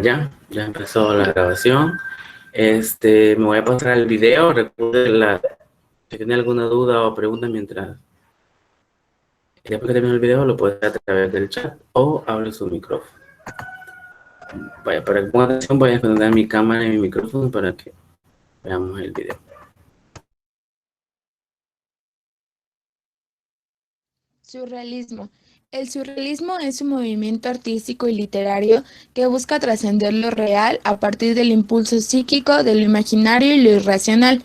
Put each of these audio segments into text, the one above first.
Ya empezó la grabación. Me voy a pasar el video. Recuerden si tiene alguna duda o pregunta mientras después que termine el video lo puede hacer a través del chat o abre su micrófono. Vaya, para que pongan atención voy a esconder mi cámara y mi micrófono para que veamos el video. Surrealismo. El surrealismo es un movimiento artístico y literario que busca trascender lo real a partir del impulso psíquico, de lo imaginario y lo irracional.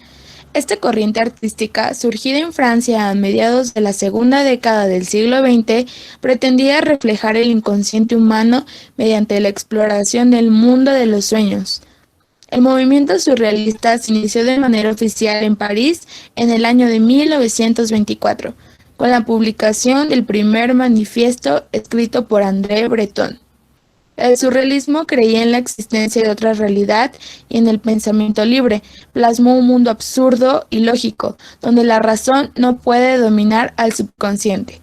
Esta corriente artística, surgida en Francia a mediados de la segunda década del siglo XX, pretendía reflejar el inconsciente humano mediante la exploración del mundo de los sueños. El movimiento surrealista se inició de manera oficial en París en el año de 1924, con la publicación del primer manifiesto escrito por André Breton. El surrealismo creía en la existencia de otra realidad y en el pensamiento libre. Plasmó un mundo absurdo y lógico, donde la razón no puede dominar al subconsciente.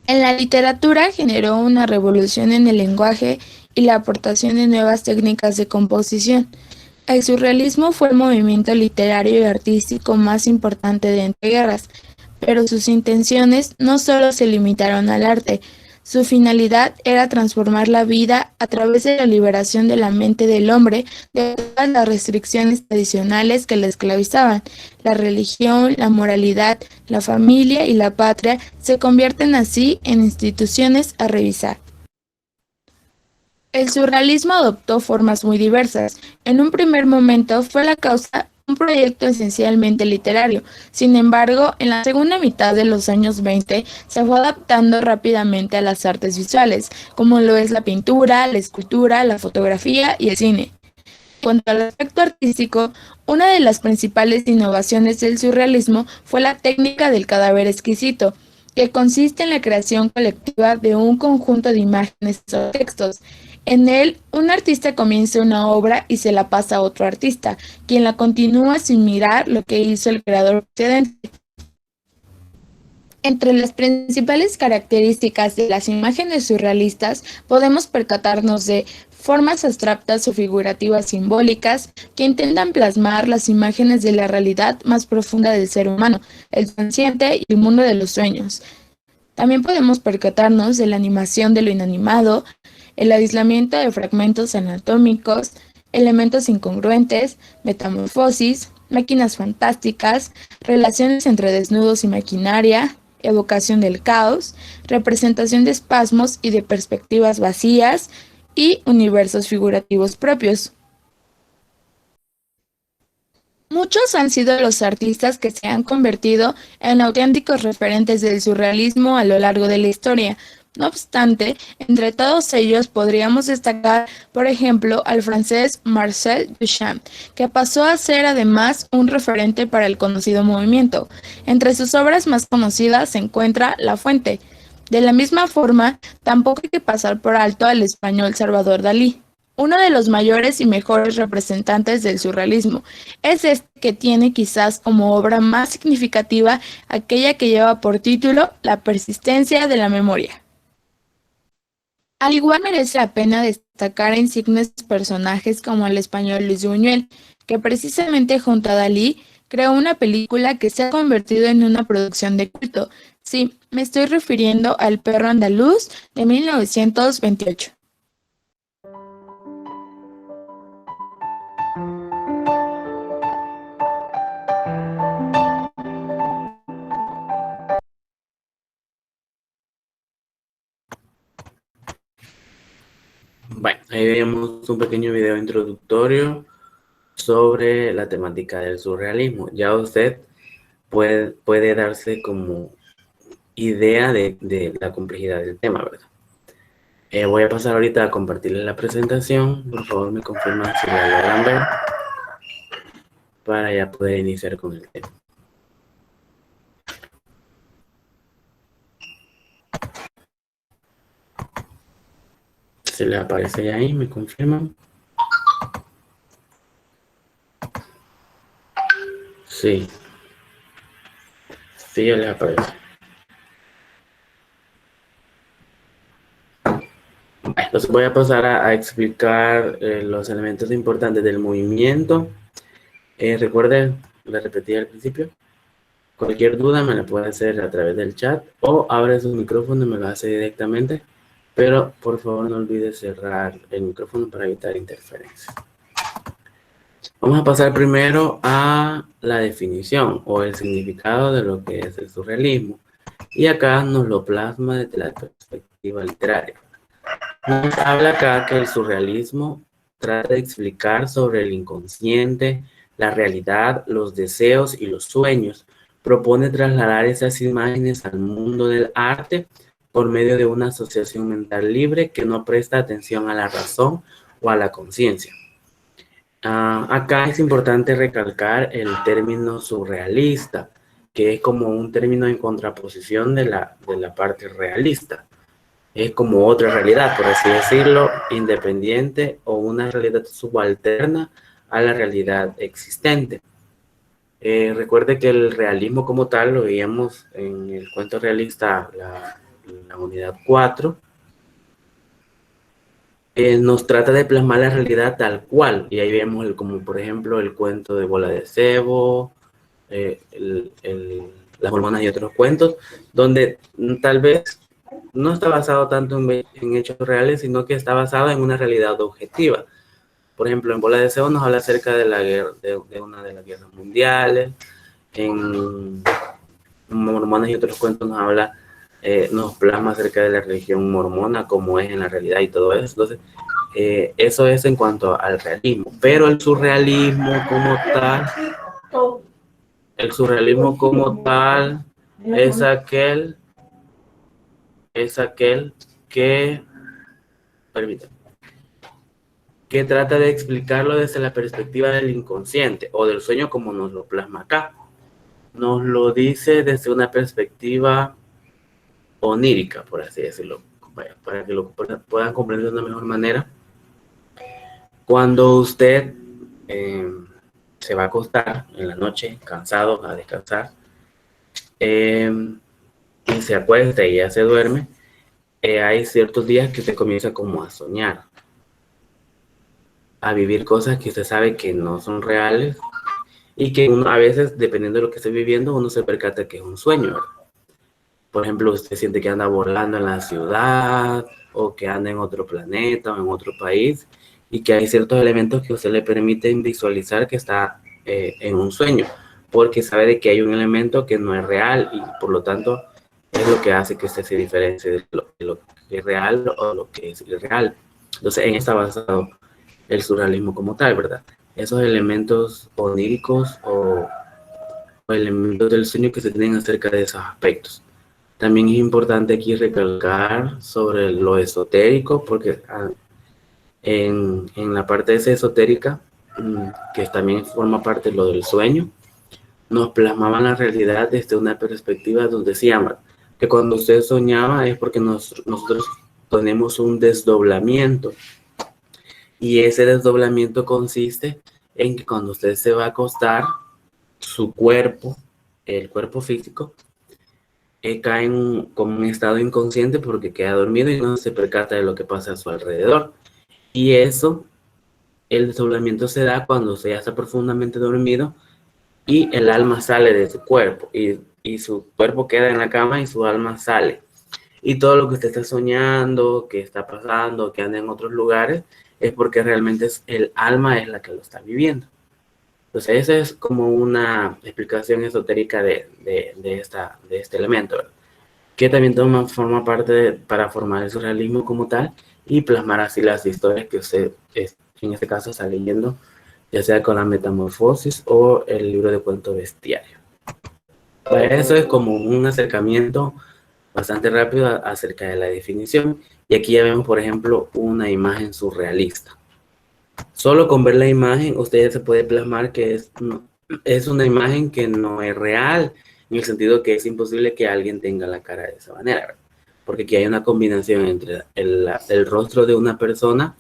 En la literatura generó una revolución en el lenguaje y la aportación de nuevas técnicas de composición. El surrealismo fue el movimiento literario y artístico más importante de entreguerras, pero sus intenciones no solo se limitaron al arte. Su finalidad era transformar la vida a través de la liberación de la mente del hombre de todas las restricciones tradicionales que la esclavizaban. La religión, la moralidad, la familia y la patria se convierten así en instituciones a revisar. El surrealismo adoptó formas muy diversas. En un primer momento fue la causa un proyecto esencialmente literario. Sin embargo, en la segunda mitad de los años 20 se fue adaptando rápidamente a las artes visuales, como lo es la pintura, la escultura, la fotografía y el cine. En cuanto al aspecto artístico, una de las principales innovaciones del surrealismo fue la técnica del cadáver exquisito, que consiste en la creación colectiva de un conjunto de imágenes o textos. En él, un artista comienza una obra y se la pasa a otro artista, quien la continúa sin mirar lo que hizo el creador precedente. Entre las principales características de las imágenes surrealistas podemos percatarnos de formas abstractas o figurativas simbólicas que intentan plasmar las imágenes de la realidad más profunda del ser humano, el consciente y el mundo de los sueños. También podemos percatarnos de la animación de lo inanimado, el aislamiento de fragmentos anatómicos, elementos incongruentes, metamorfosis, máquinas fantásticas, relaciones entre desnudos y maquinaria, evocación del caos, representación de espasmos y de perspectivas vacías y universos figurativos propios. Muchos han sido los artistas que se han convertido en auténticos referentes del surrealismo a lo largo de la historia. No obstante, entre todos ellos podríamos destacar, por ejemplo, al francés Marcel Duchamp, que pasó a ser además un referente para el conocido movimiento. Entre sus obras más conocidas se encuentra La Fuente. De la misma forma, tampoco hay que pasar por alto al español Salvador Dalí, uno de los mayores y mejores representantes del surrealismo. Es este que tiene quizás como obra más significativa aquella que lleva por título La persistencia de la memoria. Al igual merece la pena destacar a insignes personajes como el español Luis Buñuel, que precisamente junto a Dalí creó una película que se ha convertido en una producción de culto. Sí, me estoy refiriendo al Perro Andaluz de 1928. Bueno, ahí vemos un pequeño video introductorio sobre la temática del surrealismo. Ya usted puede darse como idea de la complejidad del tema, ¿verdad? Voy a pasar ahorita a compartirles la presentación. Por favor, me confirman si la logran ver para ya poder iniciar con el tema. Se les aparece ya ahí, me confirman. Sí, sí, ya les aparece. Entonces voy a pasar a explicar los elementos importantes del movimiento. Recuerden, le repetí al principio, cualquier duda me la puede hacer a través del chat o abre su micrófono y me lo hace directamente, pero por favor no olvide cerrar el micrófono para evitar interferencias. Vamos a pasar primero a la definición o el significado de lo que es el surrealismo. Y acá nos lo plasma desde la perspectiva literaria. Nos habla acá que el surrealismo trata de explicar sobre el inconsciente, la realidad, los deseos y los sueños. Propone trasladar esas imágenes al mundo del arte por medio de una asociación mental libre que no presta atención a la razón o a la conciencia. Acá es importante recalcar el término surrealista, que es como un término en contraposición de la parte realista. Es como otra realidad, por así decirlo, independiente o una realidad subalterna a la realidad existente. Recuerde que el realismo como tal lo veíamos en el cuento realista, la unidad 4, nos trata de plasmar la realidad tal cual. Y ahí vemos como por ejemplo el cuento de Bola de Cebo, las hormonas y otros cuentos, donde tal vez no está basado tanto en hechos reales, sino que está basado en una realidad objetiva. Por ejemplo, en Bola de Cebo nos habla acerca de la guerra, de una de las guerras mundiales. En Hormonas y otros cuentos nos plasma acerca de la religión mormona, como es en la realidad y todo eso. Entonces, eso es en cuanto al realismo. Pero el surrealismo como tal es aquel que, permítame, que trata de explicarlo desde la perspectiva del inconsciente o del sueño, como nos lo plasma acá. Nos lo dice desde una perspectiva onírica, por así decirlo, para que lo puedan comprender de una mejor manera. Cuando usted se va a acostar en la noche, cansado, a descansar, y se acuesta y ya se duerme, hay ciertos días que usted comienza como a soñar, a vivir cosas que usted sabe que no son reales y que uno, a veces, dependiendo de lo que esté viviendo, uno se percata que es un sueño, ¿verdad? Por ejemplo, usted siente que anda volando en la ciudad o que anda en otro planeta o en otro país y que hay ciertos elementos que a usted le permiten visualizar que está en un sueño, porque sabe de que hay un elemento que no es real y por lo tanto es lo que hace que usted se diferencie de lo que es real o lo que es irreal. Entonces, en eso está basado el surrealismo como tal, ¿verdad? Esos elementos oníricos o elementos del sueño que se tienen acerca de esos aspectos. También es importante aquí recalcar sobre lo esotérico, porque en la parte de esa esotérica, que también forma parte de lo del sueño, nos plasmaban la realidad desde una perspectiva donde decíamos que cuando usted soñaba es porque nosotros tenemos un desdoblamiento. Y ese desdoblamiento consiste en que cuando usted se va a acostar, su cuerpo, el cuerpo físico, cae como un estado inconsciente porque queda dormido y no se percata de lo que pasa a su alrededor. Y eso, el desdoblamiento se da cuando usted ya está profundamente dormido y el alma sale de su cuerpo y su cuerpo queda en la cama y su alma sale. Y todo lo que usted está soñando, que está pasando, que anda en otros lugares, es porque realmente el alma es la que lo está viviendo. Entonces, esa es como una explicación esotérica de este elemento, ¿verdad? Que también forma parte para formar el surrealismo como tal y plasmar así las historias que usted, en este caso, está leyendo, ya sea con la Metamorfosis o el libro de cuentos bestiario. Eso es como un acercamiento bastante rápido acerca de la definición. Y aquí ya vemos, por ejemplo, una imagen surrealista. Solo con ver la imagen, usted ya se puede plasmar que es una imagen que no es real, en el sentido que es imposible que alguien tenga la cara de esa manera, ¿verdad? Porque aquí hay una combinación entre el rostro de una persona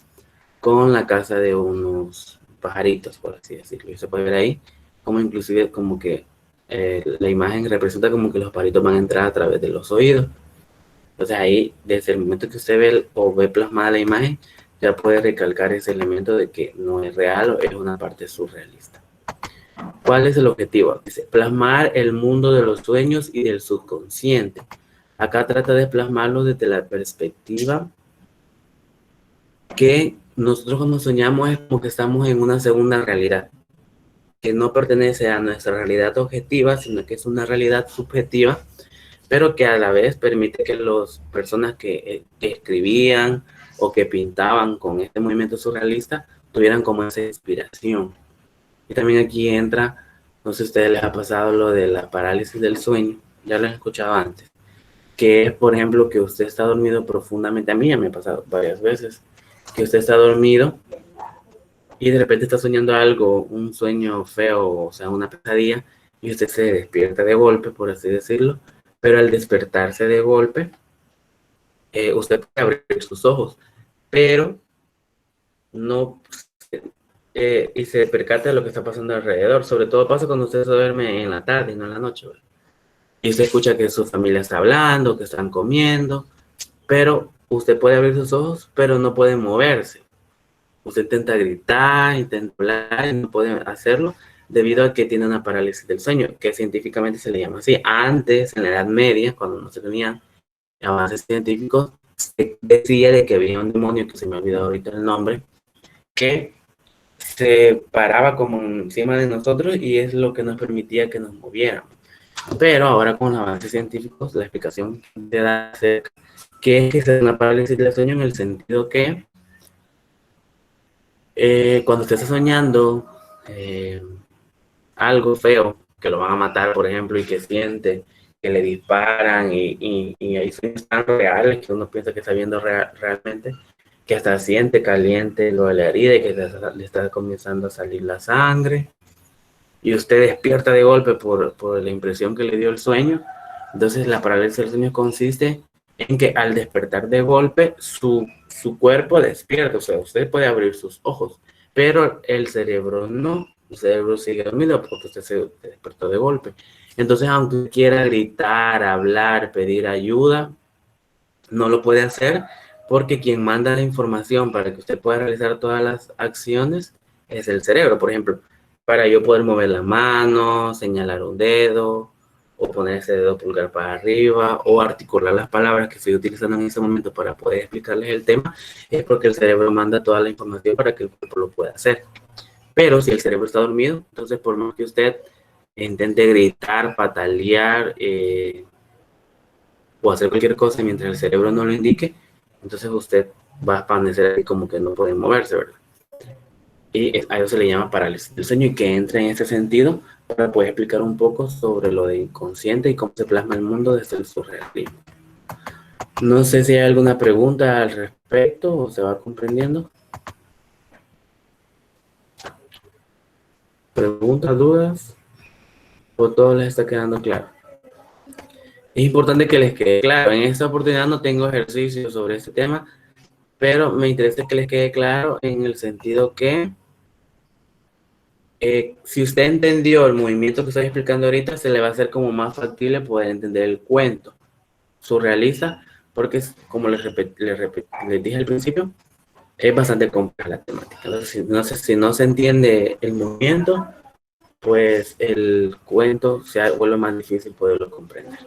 con la casa de unos pajaritos, por así decirlo. Y se puede ver ahí como inclusive como que la imagen representa como que los pajaritos van a entrar a través de los oídos. Entonces ahí, desde el momento que usted ve o ve plasmada la imagen, ya puede recalcar ese elemento de que no es real o es una parte surrealista. ¿Cuál es el objetivo? Dice, plasmar el mundo de los sueños y del subconsciente. Acá trata de plasmarlo desde la perspectiva que nosotros cuando soñamos es como que estamos en una segunda realidad, que no pertenece a nuestra realidad objetiva, sino que es una realidad subjetiva, pero que a la vez permite que las personas que escribían o que pintaban con este movimiento surrealista tuvieran como esa inspiración. Y también aquí entra, no sé si a ustedes les ha pasado lo de la parálisis del sueño, ya lo he escuchado antes, que es, por ejemplo, que usted está dormido profundamente. A mí ya me ha pasado varias veces, que usted está dormido y de repente está soñando algo, un sueño feo, o sea, una pesadilla, y usted se despierta de golpe, por así decirlo, pero al despertarse de golpe, usted puede abrir sus ojos, pero no, y se percata de lo que está pasando alrededor. Sobre todo pasa cuando usted se duerme en la tarde y no en la noche, ¿verdad? Y usted escucha que su familia está hablando, que están comiendo, pero usted puede abrir sus ojos, pero no puede moverse. Usted intenta gritar, intenta hablar y no puede hacerlo debido a que tiene una parálisis del sueño, que científicamente se le llama así. Antes, en la Edad Media, cuando no se tenían avances científicos, se decía de que había un demonio, que se me ha olvidado ahorita el nombre, que se paraba como encima de nosotros y es lo que nos permitía que nos moviéramos. Pero ahora con los avances científicos, la explicación de da acerca que es que es una parálisis del sueño en el sentido que cuando usted está soñando algo feo, que lo van a matar, por ejemplo, y que siente que le disparan y hay sueños tan reales que uno piensa que está viendo realmente, que hasta siente caliente lo de la herida y que le está comenzando a salir la sangre y usted despierta de golpe por la impresión que le dio el sueño. Entonces la parálisis del sueño consiste en que al despertar de golpe su cuerpo despierta, o sea, usted puede abrir sus ojos, pero el cerebro no, el cerebro sigue dormido porque usted se despertó de golpe. Entonces, aunque quiera gritar, hablar, pedir ayuda, no lo puede hacer porque quien manda la información para que usted pueda realizar todas las acciones es el cerebro. Por ejemplo, para yo poder mover la mano, señalar un dedo, o poner ese dedo pulgar para arriba, o articular las palabras que estoy utilizando en ese momento para poder explicarles el tema, es porque el cerebro manda toda la información para que el cuerpo lo pueda hacer. Pero si el cerebro está dormido, entonces por más que usted intente gritar, patalear, o hacer cualquier cosa mientras el cerebro no lo indique, entonces usted va a permanecer como que no puede moverse, ¿verdad? Y a eso se le llama parálisis del sueño y que entra en ese sentido para poder explicar un poco sobre lo de inconsciente y cómo se plasma el mundo desde el surrealismo. No sé si hay alguna pregunta al respecto o se va comprendiendo. ¿Preguntas, dudas? ¿O todo les está quedando claro? Es importante que les quede claro. En esta oportunidad no tengo ejercicio sobre este tema, pero me interesa que les quede claro en el sentido que si usted entendió el movimiento que estoy explicando ahorita, se le va a hacer como más factible poder entender el cuento surrealista, porque es, como les dije al principio, es bastante compleja la temática. Entonces, si no se entiende el movimiento, pues el cuento se vuelve más difícil poderlo comprender.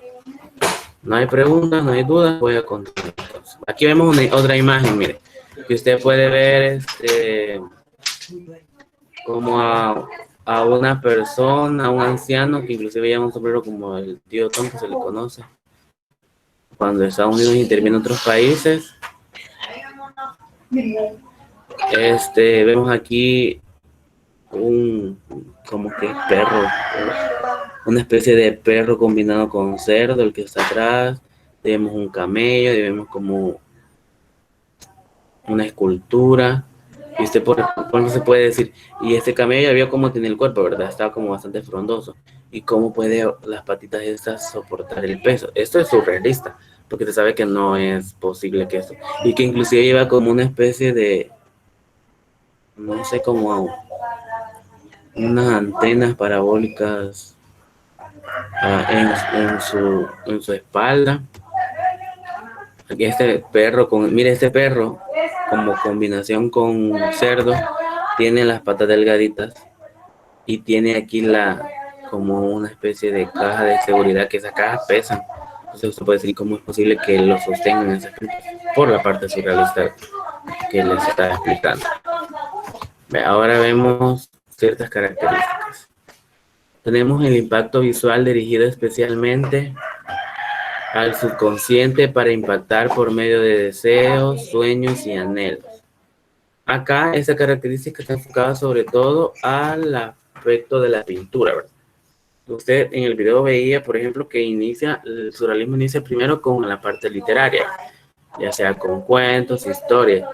No hay preguntas, no hay dudas, voy a continuar. Entonces, aquí vemos otra imagen, mire, que usted puede ver como a una persona, a un anciano, que inclusive lleva un sombrero como el tío Tom, que se le conoce. Cuando Estados Unidos interviene en otros países, vemos aquí como que perro, una especie de perro combinado con cerdo, el que está atrás. Vemos un camello, vemos como una escultura. Y usted por ejemplo se puede decir, y este camello ya vio cómo tiene el cuerpo, ¿verdad? Estaba como bastante frondoso. ¿Y cómo puede las patitas estas soportar el peso? Esto es surrealista, porque se sabe que no es posible que esto. Y que inclusive lleva como una especie de, no sé, como unas antenas parabólicas en su espalda. Aquí este perro, mire este perro, como combinación con cerdo, tiene las patas delgaditas y tiene aquí como una especie de caja de seguridad, que esas cajas pesan. Entonces usted puede decir cómo es posible que lo sostengan esas cajas por la parte surrealista que les está explicando. Ahora vemos ciertas características. Tenemos el impacto visual dirigido especialmente al subconsciente para impactar por medio de deseos, sueños y anhelos. Acá esta característica está enfocada sobre todo al aspecto de la pintura, ¿verdad? Usted en el video veía, por ejemplo, que el surrealismo inicia primero con la parte literaria, ya sea con cuentos, historias,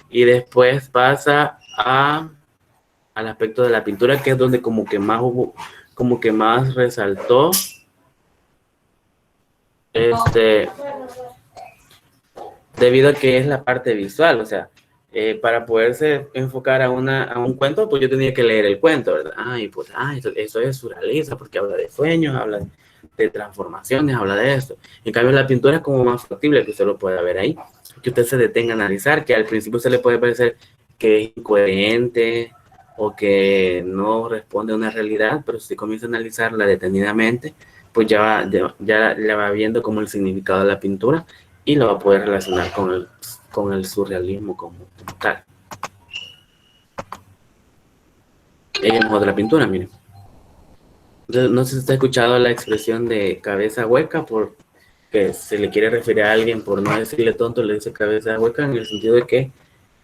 y después pasa al aspecto de la pintura, que es donde como que más resaltó debido a que es la parte visual, o sea, para poderse enfocar a un cuento, pues yo tenía que leer el cuento, ¿verdad? Eso es surrealista, porque habla de sueños, habla de transformaciones, habla de esto. En cambio, la pintura es como más factible, que usted lo pueda ver ahí, que usted se detenga a analizar, que al principio se le puede parecer que es incoherente o que no responde a una realidad, pero si comienza a analizarla detenidamente, pues ya va viendo como el significado de la pintura y lo va a poder relacionar con el surrealismo como tal. Ella es otra pintura, miren. No sé si usted ha escuchado la expresión de cabeza hueca, porque se le quiere referir a alguien, por no decirle tonto, le dice cabeza hueca, en el sentido de que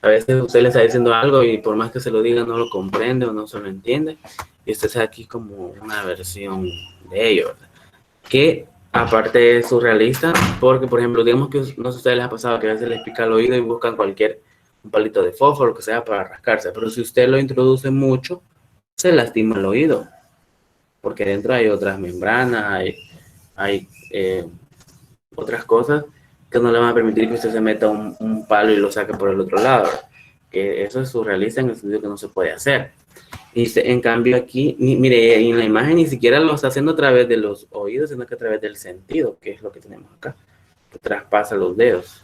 a veces usted le está diciendo algo y por más que se lo diga no lo comprende o no se lo entiende, y usted está aquí como una versión de ello, ¿verdad? Que aparte es surrealista, porque por ejemplo, digamos que no sé si a ustedes les ha pasado que a veces les pica el oído y buscan un palito de fósforo, lo que sea, para rascarse, pero si usted lo introduce mucho, se lastima el oído, porque dentro hay otras membranas, hay otras cosas que no le van a permitir que usted se meta un palo y lo saque por el otro lado, que eso es surrealista en el sentido que no se puede hacer. Y en cambio aquí, mire, en la imagen ni siquiera lo está haciendo a través de los oídos, sino que a través del sentido, que es lo que tenemos acá, que traspasa los dedos.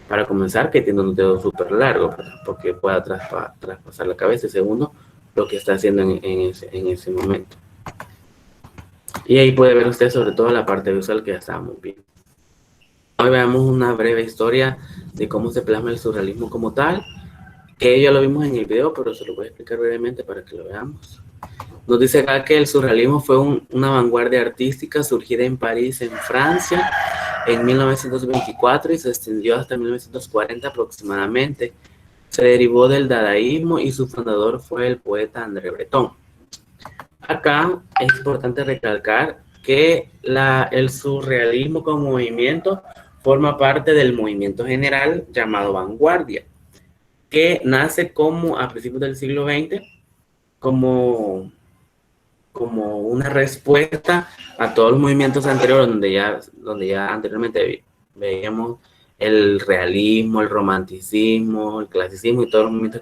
Para comenzar, que tiene un dedo súper largo, porque pueda traspasar la cabeza. Y segundo, lo que está haciendo en ese momento. Y ahí puede ver usted sobre todo la parte visual que ya estábamos viendo. Hoy veamos una breve historia de cómo se plasma el surrealismo como tal, que ya lo vimos en el video, pero se lo voy a explicar brevemente para que lo veamos. Nos dice acá que el surrealismo fue una vanguardia artística surgida en París, en Francia, en 1924 y se extendió hasta 1940 aproximadamente. Se derivó del dadaísmo y su fundador fue el poeta André Breton. Acá es importante recalcar que el surrealismo como movimiento forma parte del movimiento general llamado vanguardia, que nace a principios del siglo XX como una respuesta a todos los movimientos anteriores donde ya anteriormente veíamos el realismo, el romanticismo, el clasicismo y todos los movimientos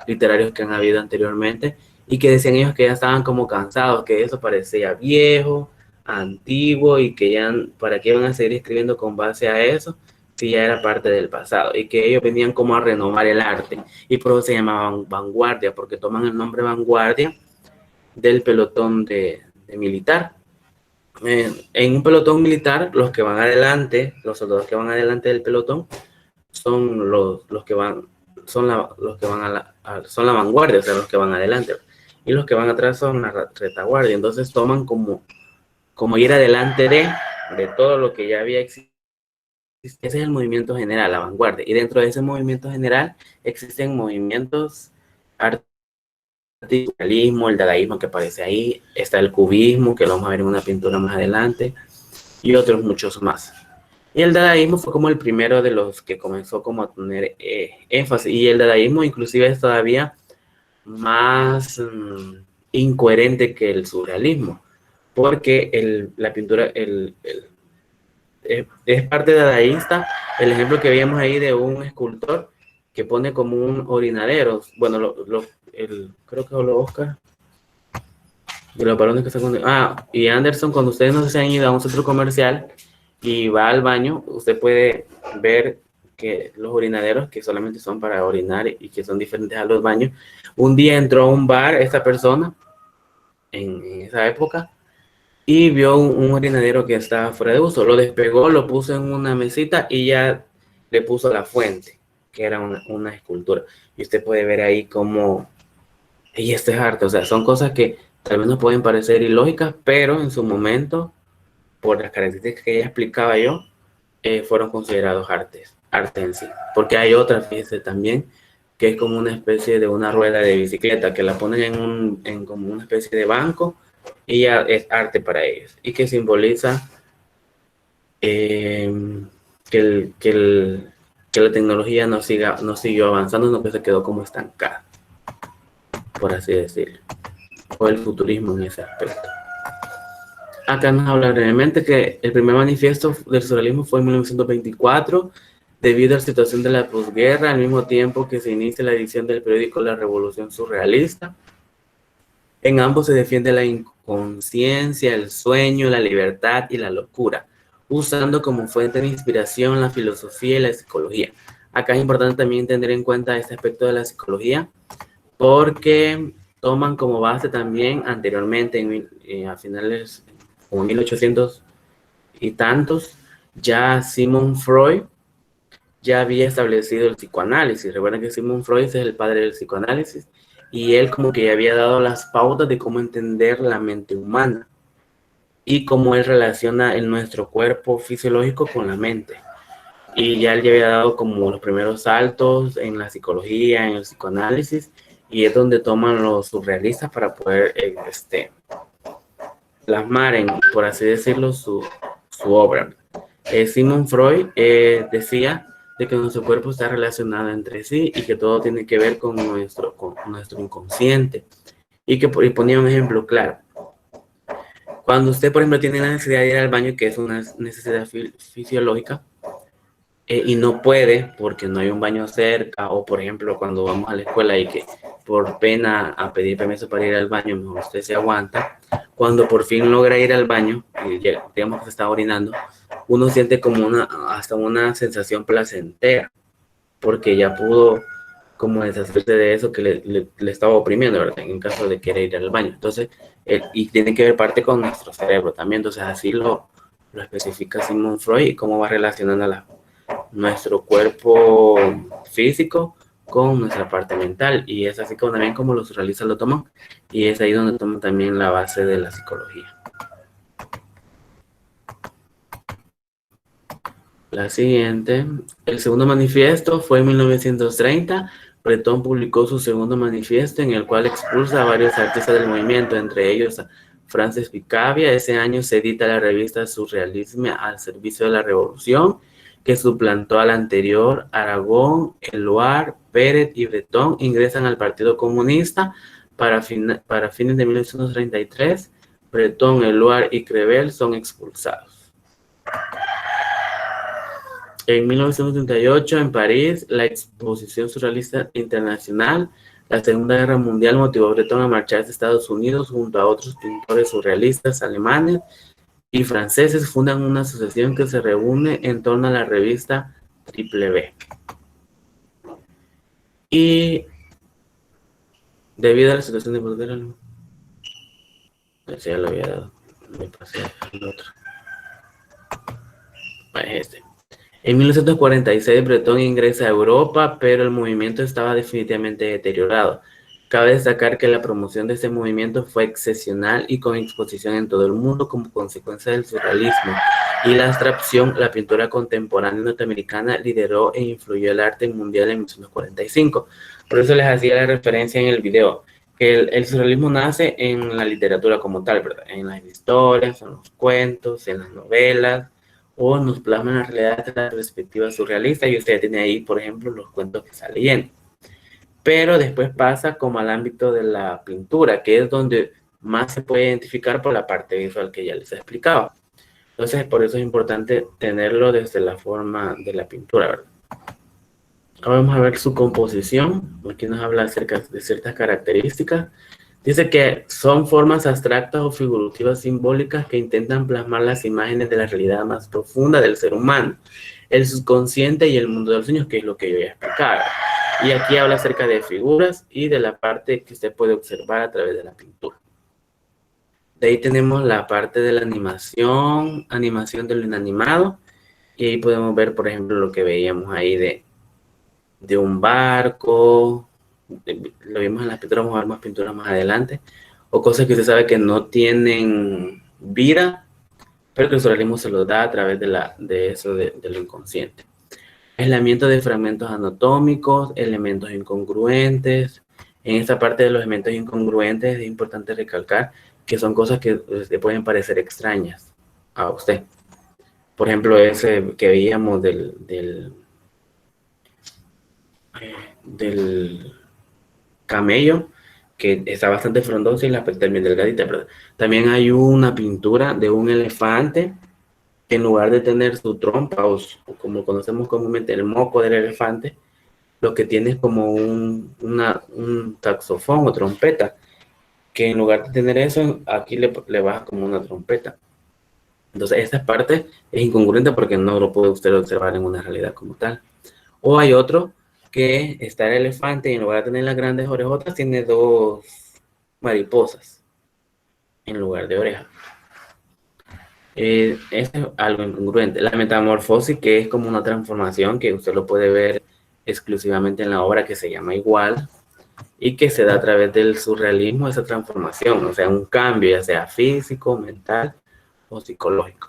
literarios que han habido anteriormente, y que decían ellos que ya estaban como cansados, que eso parecía viejo, antiguo, y que ya para qué iban a seguir escribiendo con base a eso si ya era parte del pasado, y que ellos venían como a renovar el arte, y por eso se llamaban vanguardia, porque toman el nombre vanguardia del pelotón de militar. En un pelotón militar, los que van adelante, los soldados que van adelante del pelotón, son los que van, son la vanguardia, o sea, los que van adelante, y los que van atrás son la retaguardia. Entonces toman como ir adelante de todo lo que ya había existido. Ese es el movimiento general, la vanguardia, y dentro de ese movimiento general existen movimientos artísticos, el dadaísmo que aparece ahí, está el cubismo, que lo vamos a ver en una pintura más adelante, y otros muchos más. Y el dadaísmo fue como el primero de los que comenzó como a tener énfasis, y el dadaísmo inclusive es todavía más incoherente que el surrealismo, porque la pintura es parte dadaísta. El ejemplo que veíamos ahí de un escultor que pone como un orinadero, bueno, creo que lo Oscar, de los balones que se y Anderson, cuando ustedes no se han ido a un centro comercial y va al baño, usted puede ver que los orinaderos que solamente son para orinar y que son diferentes a los baños. Un día entró a un bar esta persona en esa época y vio un orinadero que estaba fuera de uso. Lo despegó, lo puso en una mesita y ya le puso la fuente, que era una escultura. Y usted puede ver ahí cómo, y esto es arte, o sea, son cosas que tal vez nos pueden parecer ilógicas, pero en su momento, por las características que ya explicaba yo, fueron considerados arte en sí. Porque hay otra, fíjese también, que es como una especie de una rueda de bicicleta, que la ponen en como una especie de banco y ya es arte para ellos. Y que simboliza que, que la tecnología no siguió avanzando, sino que se quedó como estancada, por así decirlo. O el futurismo en ese aspecto. Acá nos habla brevemente que el primer manifiesto del surrealismo fue en 1924, debido a la situación de la posguerra, al mismo tiempo que se inicia la edición del periódico La Revolución Surrealista. En ambos se defiende la inconsciencia, el sueño, la libertad y la locura, usando como fuente de inspiración la filosofía y la psicología. Acá es importante también tener en cuenta este aspecto de la psicología, porque toman como base también anteriormente, a finales como 1800 y tantos, ya Sigmund Freud ya había establecido el psicoanálisis. Recuerden que Sigmund Freud es el padre del psicoanálisis y él como que ya había dado las pautas de cómo entender la mente humana y cómo él relaciona en nuestro cuerpo fisiológico con la mente. Y ya él ya había dado como los primeros saltos en la psicología, en el psicoanálisis, y es donde toman los surrealistas para poder plasmar en, por así decirlo, su obra. Sigmund Freud decía de que nuestro cuerpo está relacionado entre sí y que todo tiene que ver con nuestro inconsciente. Y ponía un ejemplo claro. Cuando usted, por ejemplo, tiene la necesidad de ir al baño, que es una necesidad fisiológica, y no puede porque no hay un baño cerca, o por ejemplo cuando vamos a la escuela y que por pena a pedir permiso para ir al baño, mejor usted se aguanta. Cuando por fin logra ir al baño y digamos que se está orinando, uno siente como hasta una sensación placentera, porque ya pudo como deshacerse de eso que le estaba oprimiendo, ¿verdad? En caso de querer ir al baño. Entonces, y tiene que ver parte con nuestro cerebro también. Entonces, así lo especifica Sigmund Freud y cómo va relacionando nuestro cuerpo físico con nuestra parte mental. Y es así como también como los surrealistas lo toman. Y es ahí donde toman también la base de la psicología. La siguiente, el segundo manifiesto fue en 1930. Breton publicó su segundo manifiesto en el cual expulsa a varios artistas del movimiento, entre ellos a Francis Picabia. Ese año se edita la revista Surrealisme al servicio de la revolución, que suplantó a la anterior. Aragón, Eluard, Pérez y Breton ingresan al Partido Comunista para fines de 1933. Breton, Eluard y Crevel son expulsados. En 1938, en París, la Exposición Surrealista Internacional, la Segunda Guerra Mundial motivó a Breton a marcharse a Estados Unidos junto a otros pintores surrealistas alemanes y franceses. Fundan una asociación que se reúne en torno a la revista Triple B. Y debido a la situación de poder, ya lo había dado, me pasé al otro. En 1946, Breton ingresa a Europa, pero el movimiento estaba definitivamente deteriorado. Cabe destacar que la promoción de este movimiento fue excepcional y con exposición en todo el mundo como consecuencia del surrealismo y la abstracción. La pintura contemporánea norteamericana lideró e influyó el arte mundial en 1945. Por eso les hacía la referencia en el video, que el surrealismo nace en la literatura como tal, ¿verdad? En las historias, en los cuentos, en las novelas, o nos plasman la realidad de la perspectiva surrealista, y usted tiene ahí, por ejemplo, los cuentos que está leyendo. Pero después pasa como al ámbito de la pintura, que es donde más se puede identificar por la parte visual que ya les he explicado. Entonces, por eso es importante tenerlo desde la forma de la pintura, ¿verdad? Ahora vamos a ver su composición. Aquí nos habla acerca de ciertas características. Dice que son formas abstractas o figurativas simbólicas que intentan plasmar las imágenes de la realidad más profunda del ser humano, el subconsciente y el mundo de los sueños, que es lo que yo ya explicaba. Y aquí habla acerca de figuras y de la parte que usted puede observar a través de la pintura. De ahí tenemos la parte de la animación, animación de lo inanimado, y ahí podemos ver, por ejemplo, lo que veíamos ahí de un barco, lo vimos en las pinturas, vamos a ver más pinturas más adelante, o cosas que usted sabe que no tienen vida, pero que el surrealismo se los da a través de lo inconsciente. Aislamiento de fragmentos anatómicos, elementos incongruentes. En esta parte de los elementos incongruentes es importante recalcar que son cosas que le pueden parecer extrañas a usted. Por ejemplo, ese que veíamos del camello, que está bastante frondoso, y la también delgadita, ¿verdad? También hay una pintura de un elefante que en lugar de tener su trompa, o como conocemos comúnmente el moco del elefante, lo que tiene es como un saxofón o trompeta, que en lugar de tener eso, aquí le baja como una trompeta. Entonces, esta parte es incongruente porque no lo puede usted observar en una realidad como tal. O hay otro que está el elefante y en lugar de tener las grandes orejotas, tiene dos mariposas en lugar de orejas. Es algo incongruente. La metamorfosis, que es como una transformación que usted lo puede ver exclusivamente en la obra, que se llama igual, y que se da a través del surrealismo, esa transformación, o sea, un cambio, ya sea físico, mental o psicológico.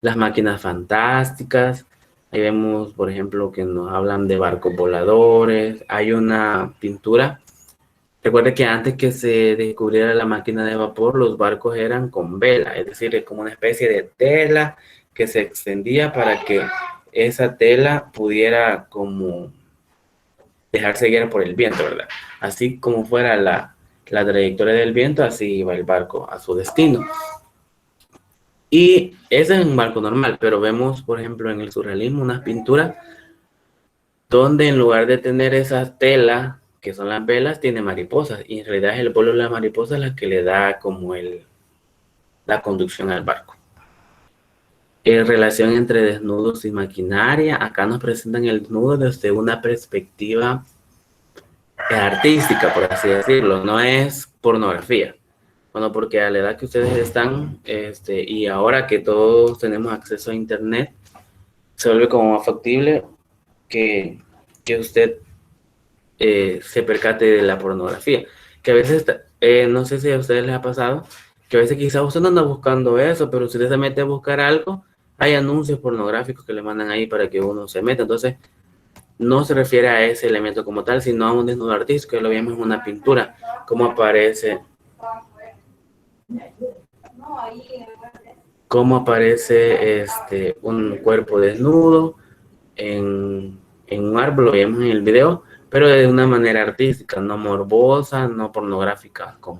Las máquinas fantásticas, ahí vemos, por ejemplo, que nos hablan de barcos voladores. Hay una pintura. Recuerde que antes que se descubriera la máquina de vapor, los barcos eran con vela, es decir, es como una especie de tela que se extendía para que esa tela pudiera como dejarse guiar por el viento, ¿verdad? Así como fuera la trayectoria del viento, así iba el barco a su destino. Y ese es un barco normal, pero vemos, por ejemplo, en el surrealismo unas pinturas donde en lugar de tener esas telas, que son las velas, tiene mariposas, y en realidad es el vuelo de las mariposas la que le da como la conducción al barco. Relación entre desnudos y maquinaria. Acá nos presentan el desnudo desde una perspectiva artística, por así decirlo, no es pornografía. Bueno, porque a la edad que ustedes están, y ahora que todos tenemos acceso a internet, se vuelve como más factible que usted se percate de la pornografía. Que a veces, no sé si a ustedes les ha pasado, que a veces quizás usted no anda buscando eso, pero si usted se mete a buscar algo, hay anuncios pornográficos que le mandan ahí para que uno se meta. Entonces, no se refiere a ese elemento como tal, sino a un desnudo artístico, que lo vemos en una pintura, cómo aparece un cuerpo desnudo en un árbol, lo vemos en el video, pero de una manera artística, no morbosa, no pornográfica, como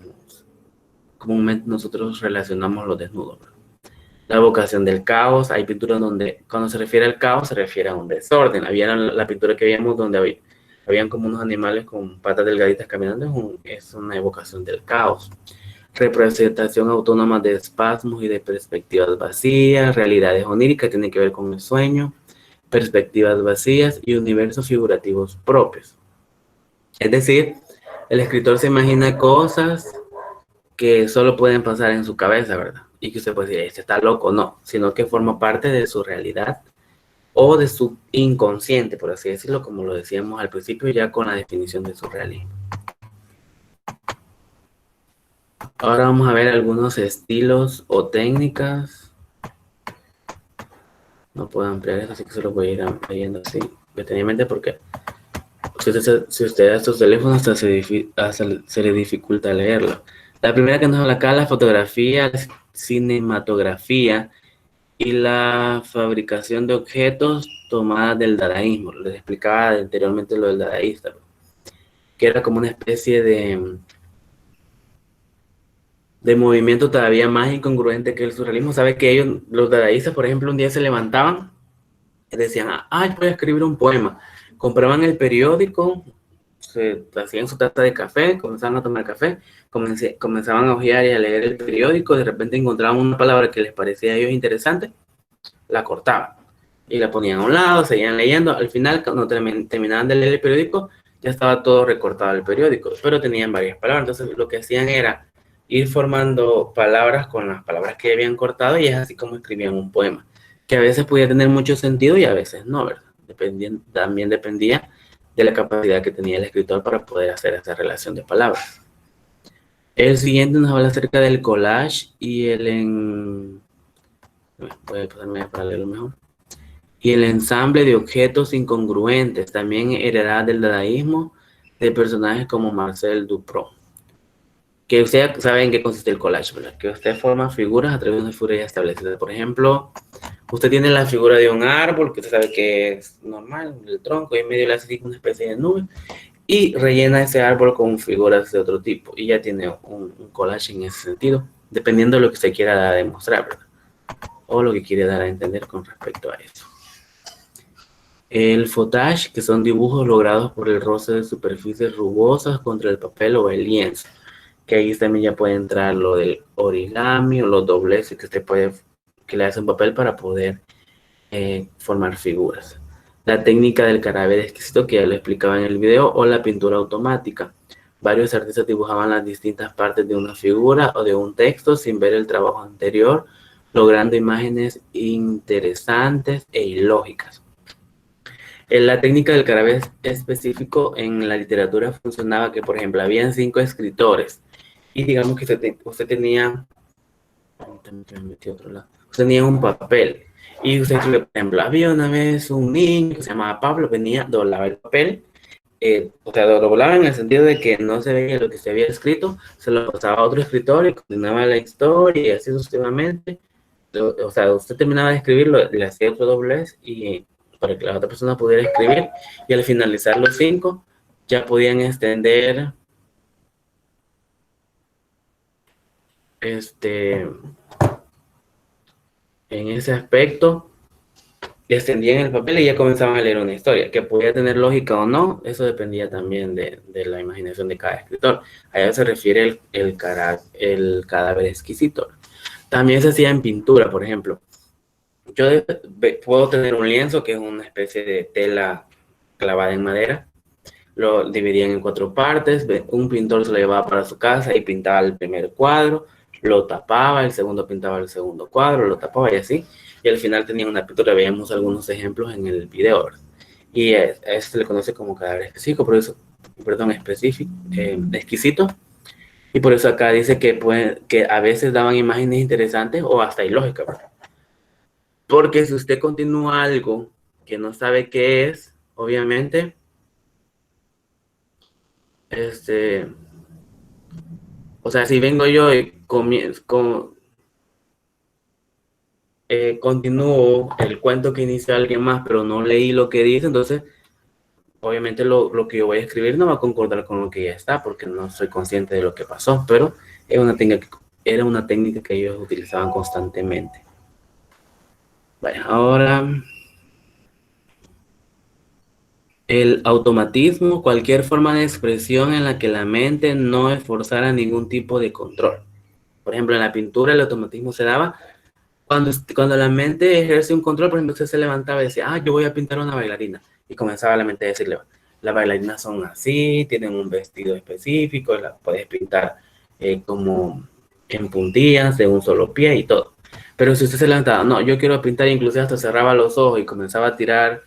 comúnmente nosotros relacionamos los desnudos. La evocación del caos. Hay pinturas donde cuando se refiere al caos se refiere a un desorden. Había la pintura que vimos donde habían como unos animales con patas delgaditas caminando, es una evocación del caos. Representación autónoma de espasmos y de perspectivas vacías. Realidades oníricas, tiene que ver con el sueño. Perspectivas vacías y universos figurativos propios. Es decir, el escritor se imagina cosas que solo pueden pasar en su cabeza, ¿verdad? Y que usted puede decir, este está loco, no, sino que forma parte de su realidad o de su inconsciente, por así decirlo, como lo decíamos al principio, ya con la definición de surrealismo. Ahora vamos a ver algunos estilos o técnicas. No puedo ampliar eso, así que solo voy a ir ampliando así, detenidamente, porque si usted a sus teléfonos hasta se le dificulta leerlo. La primera que nos habla acá, la fotografía, la cinematografía y la fabricación de objetos tomadas del dadaísmo. Les explicaba anteriormente lo del dadaísta, que era como una especie de movimiento todavía más incongruente que el surrealismo. Sabe que ellos, los dadaístas, por ejemplo, un día se levantaban y decían, voy a escribir un poema. Compraban el periódico, se hacían su taza de café, comenzaban a tomar café, comenzaban a hojear y a leer el periódico, de repente encontraban una palabra que les parecía a ellos interesante, la cortaban y la ponían a un lado, seguían leyendo. Al final, cuando terminaban de leer el periódico, ya estaba todo recortado el periódico, pero tenían varias palabras. Entonces, lo que hacían era ir formando palabras con las palabras que habían cortado y es así como escribían un poema, que a veces podía tener mucho sentido y a veces no, ¿verdad? También dependía de la capacidad que tenía el escritor para poder hacer esa relación de palabras. El siguiente nos habla acerca del collage y voy a pasarme para leerlo mejor. Y el ensamble de objetos incongruentes, también heredad del dadaísmo de personajes como Marcel Duchamp. Que ustedes saben en qué consiste el collage, ¿verdad? Que usted forma figuras a través de una figura ya establecida. Por ejemplo, usted tiene la figura de un árbol, que usted sabe que es normal, el tronco, y en medio le hace una especie de nube, y rellena ese árbol con figuras de otro tipo, y ya tiene un collage en ese sentido, dependiendo de lo que usted quiera demostrar, ¿verdad? O lo que quiere dar a entender con respecto a eso. El footage, que son dibujos logrados por el roce de superficies rugosas contra el papel o el lienzo, que ahí también ya puede entrar lo del origami o los dobleces que le hacen papel para poder formar figuras. La técnica del caráver exquisito, que ya lo explicaba en el video, o la pintura automática. Varios artistas dibujaban las distintas partes de una figura o de un texto sin ver el trabajo anterior, logrando imágenes interesantes e ilógicas. La técnica del caráver específico en la literatura funcionaba que, por ejemplo, habían 5 escritores y digamos que usted tenía un papel y usted, por ejemplo, había una vez un niño que se llamaba Pablo, venía, doblaba el papel, o sea, lo doblaba en el sentido de que no se veía lo que se había escrito, se lo pasaba a otro escritor y continuaba la historia y así sucesivamente. O sea, usted terminaba de escribirlo, le hacía otro doblez y para que la otra persona pudiera escribir, y al finalizar los 5 ya podían extender en ese aspecto, extendían el papel y ya comenzaban a leer una historia, que podía tener lógica o no, eso dependía también de la imaginación de cada escritor. A eso se refiere el cadáver exquisito. También se hacía en pintura, por ejemplo. Yo puedo tener un lienzo que es una especie de tela clavada en madera, lo dividían en 4 partes, un pintor se lo llevaba para su casa y pintaba el primer cuadro, lo tapaba, el segundo pintaba el segundo cuadro, lo tapaba y así, y al final tenía una pintura. Veíamos algunos ejemplos en el video, ¿verdad? Y eso se le conoce como cadáver específico, por eso, perdón, exquisito, y por eso acá dice que a veces daban imágenes interesantes o hasta ilógicas, ¿verdad? Porque si usted continúa algo que no sabe qué es, obviamente, o sea, si vengo yo y continúo el cuento que inició alguien más, pero no leí lo que dice, entonces, obviamente lo que yo voy a escribir no va a concordar con lo que ya está, porque no soy consciente de lo que pasó, pero era una técnica que ellos utilizaban constantemente. Vale, ahora, el automatismo, cualquier forma de expresión en la que la mente no esforzara ningún tipo de control. Por ejemplo, en la pintura el automatismo se daba cuando la mente ejerce un control. Por ejemplo, usted se levantaba y decía, yo voy a pintar una bailarina. Y comenzaba la mente a decirle, las bailarinas son así, tienen un vestido específico, las puedes pintar como en puntillas, de un solo pie y todo. Pero si usted se levantaba, no, yo quiero pintar, inclusive hasta cerraba los ojos y comenzaba a tirar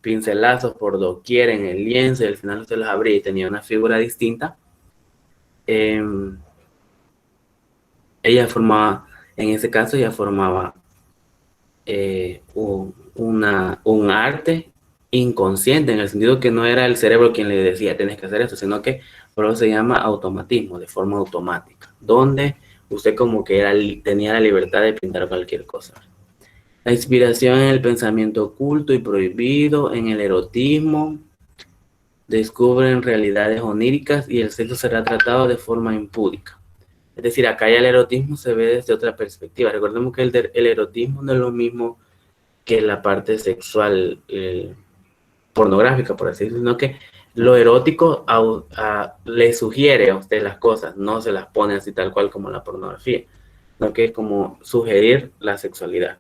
pincelazos por doquier en el lienzo, y al final usted los abría y tenía una figura distinta, ella formaba, en ese caso, ella formaba un arte inconsciente, en el sentido que no era el cerebro quien le decía, tienes que hacer esto, sino que por eso se llama automatismo, de forma automática, donde usted como que tenía la libertad de pintar cualquier cosa. La inspiración en el pensamiento oculto y prohibido, en el erotismo, descubren realidades oníricas y el sexo será tratado de forma impúdica. Es decir, acá ya el erotismo se ve desde otra perspectiva. Recordemos que el erotismo no es lo mismo que la parte sexual pornográfica, por así decirlo, sino que Lo erótico le sugiere a usted las cosas, no se las pone así tal cual como la pornografía, sino que es como sugerir la sexualidad.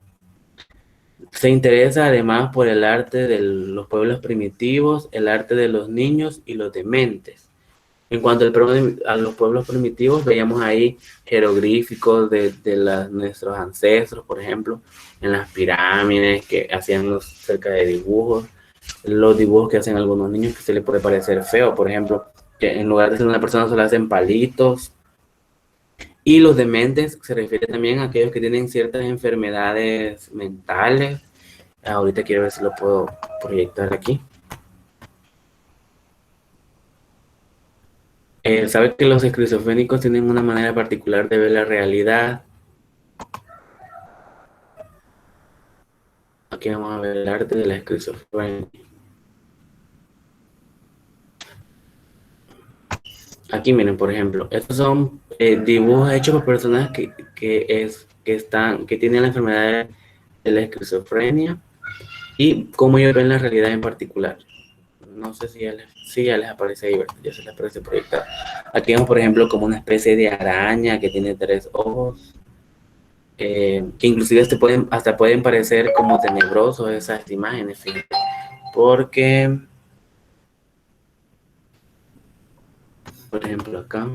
Se interesa además por el arte de los pueblos primitivos, el arte de los niños y los dementes. En cuanto a los pueblos primitivos, veíamos ahí jeroglíficos de nuestros ancestros, por ejemplo, en las pirámides que hacían cerca de dibujos, los dibujos que hacen algunos niños que se les puede parecer feo, por ejemplo, que en lugar de ser una persona se le hacen palitos. Y los dementes se refiere también a aquellos que tienen ciertas enfermedades mentales. Ahorita quiero ver si lo puedo proyectar aquí. Sabe que los esquizofrénicos tienen una manera particular de ver la realidad. Aquí vamos a ver el arte de la esquizofrenia. Aquí miren, por ejemplo, estos son dibujos hechos por personas que tienen la enfermedad de la esquizofrenia y cómo ellos ven la realidad en particular. No sé si ya les aparece ahí, ¿verdad? Ya se les aparece proyectado. Aquí vemos, por ejemplo, como una especie de araña que tiene 3 ojos, que inclusive hasta pueden parecer como tenebrosos esas imágenes, fíjense, porque, por ejemplo, acá,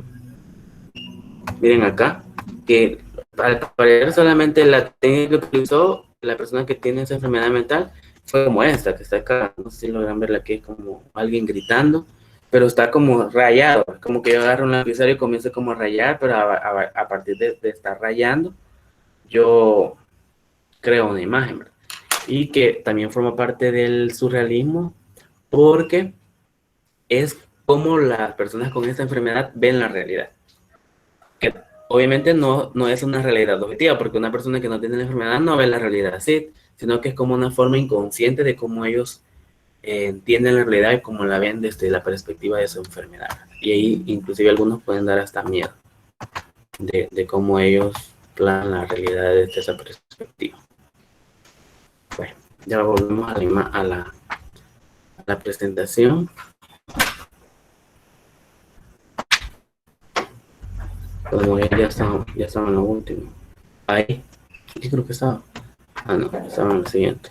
miren acá, que al parecer solamente la técnica que utilizó la persona que tiene esa enfermedad mental fue como esta, que está acá, no sé si logran verla aquí, como alguien gritando, pero está como rayado, como que yo agarro un lapicero y comienzo como a rayar, pero a partir de estar rayando, yo creo una imagen, ¿verdad? Y que también forma parte del surrealismo, porque es como las personas con esta enfermedad ven la realidad. Que obviamente no es una realidad objetiva, porque una persona que no tiene la enfermedad no ve la realidad así, sino que es como una forma inconsciente de cómo ellos entienden la realidad y cómo la ven desde la perspectiva de su enfermedad. Y ahí inclusive algunos pueden dar hasta miedo de cómo ellos planean la realidad desde esa perspectiva. Bueno, ya volvemos a la presentación. Como ya estaba en lo último. Ahí, yo creo que estaba. Ah, no, estaba en lo siguiente.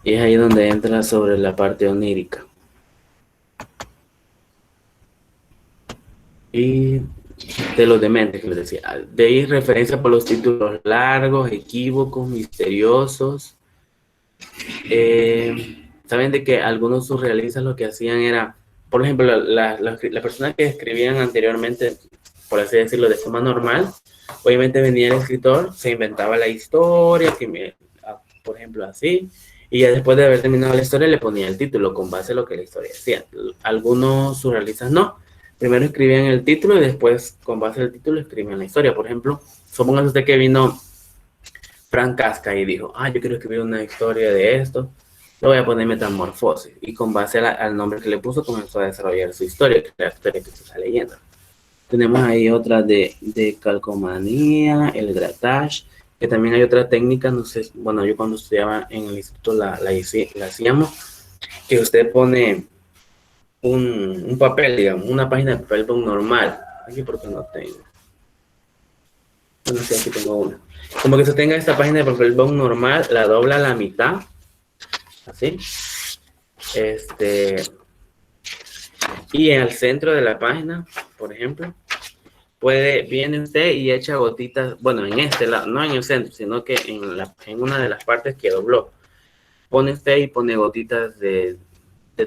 Y es ahí donde entra sobre la parte onírica. Y de los dementes, que les decía. De ahí referencia por los títulos largos, equívocos, misteriosos. Saben de que algunos surrealistas lo que hacían era, por ejemplo, las personas que escribían anteriormente, por así decirlo, de forma normal, obviamente venía el escritor, se inventaba la historia, por ejemplo, así, y ya después de haber terminado la historia le ponía el título con base a lo que la historia decía. Algunos surrealistas no. Primero escribían el título y después, con base al título, escribían la historia. Por ejemplo, supongamos usted que vino Frank Kafka y dijo, yo quiero escribir una historia de esto, le voy a poner Metamorfosis. Y con base al nombre que le puso, comenzó a desarrollar su historia, que es la historia que se está leyendo. Tenemos ahí otra de calcomanía, el grattage, que también hay otra técnica, no sé, bueno, yo cuando estudiaba en el instituto la hacíamos, que usted pone un papel, digamos, una página de papel normal. Aquí porque no tengo. Bueno, sí, aquí tengo una. Como que se tenga esta página de papel bond normal, la dobla a la mitad, así. Y en el centro de la página, por ejemplo, viene usted y echa gotitas, bueno, en este lado, no en el centro, sino que en una de las partes que dobló. Pone usted y pone gotitas de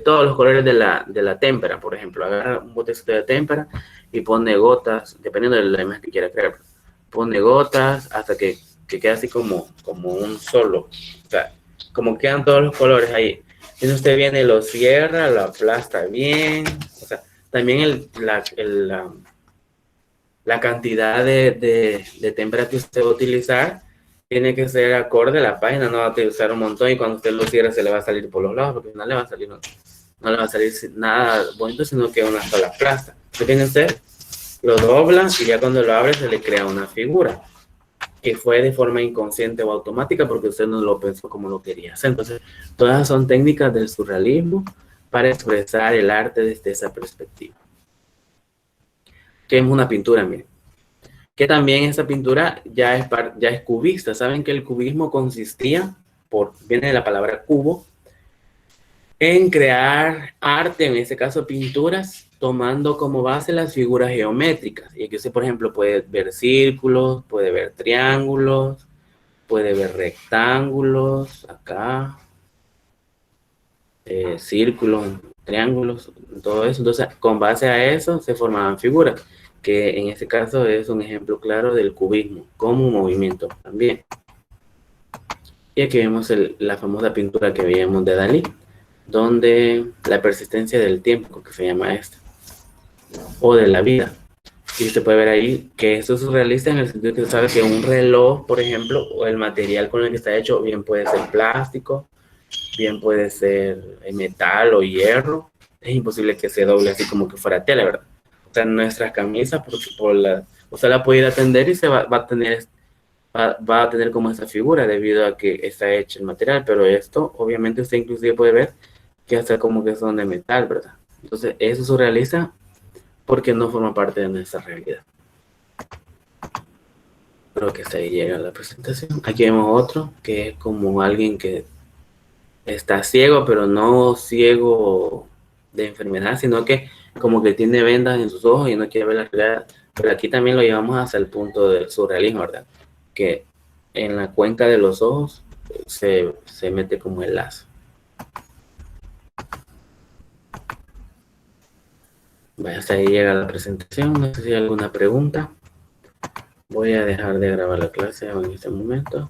todos los colores de la témpera, por ejemplo. Agarra un botecito de témpera y pone gotas, dependiendo de la imagen que quiera crear. Pone gotas hasta que queda así como un solo. O sea, como quedan todos los colores ahí. Entonces usted viene, lo cierra, lo aplasta bien. O sea, también la cantidad de témpera que usted va a utilizar tiene que ser acorde a la página. No va a utilizar un montón y cuando usted lo cierre se le va a salir por los lados porque no le va a salir nada bonito, sino que una sola plasta. Entonces usted lo dobla y ya cuando lo abre se le crea una figura que fue de forma inconsciente o automática porque usted no lo pensó como lo quería hacer. Entonces, todas son técnicas del surrealismo para expresar el arte desde esa perspectiva. Que es una pintura, miren. Que también esa pintura ya es cubista. Saben que el cubismo consistía, viene de la palabra cubo, en crear arte, en este caso pinturas, tomando como base las figuras geométricas. Y aquí usted, por ejemplo, puede ver círculos, puede ver triángulos, puede ver rectángulos, acá, círculos, triángulos, todo eso. Entonces, con base a eso se formaban figuras, que en este caso es un ejemplo claro del cubismo, como un movimiento también. Y aquí vemos la famosa pintura que veíamos de Dalí, donde la persistencia del tiempo, que se llama esta, o de la vida. Y se puede ver ahí que esto es surrealista en el sentido que se sabe que un reloj, por ejemplo, o el material con el que está hecho, bien puede ser plástico, bien puede ser metal o hierro. Es imposible que se doble así como que fuera tela, ¿verdad? O sea, nuestras camisas, usted la puede ir a tender y va a tener como esa figura debido a que está hecho el material, pero esto, obviamente, usted inclusive puede ver que hasta como que son de metal, ¿verdad? Entonces, eso es surrealista porque no forma parte de nuestra realidad. Creo que hasta ahí llega la presentación. Aquí vemos otro, que es como alguien que está ciego, pero no ciego de enfermedad, sino que como que tiene vendas en sus ojos y no quiere ver la realidad. Pero aquí también lo llevamos hasta el punto del surrealismo, ¿verdad? Que en la cuenca de los ojos se mete como el lazo. Bueno, hasta ahí llega la presentación. No sé si hay alguna pregunta. Voy a dejar de grabar la clase en este momento.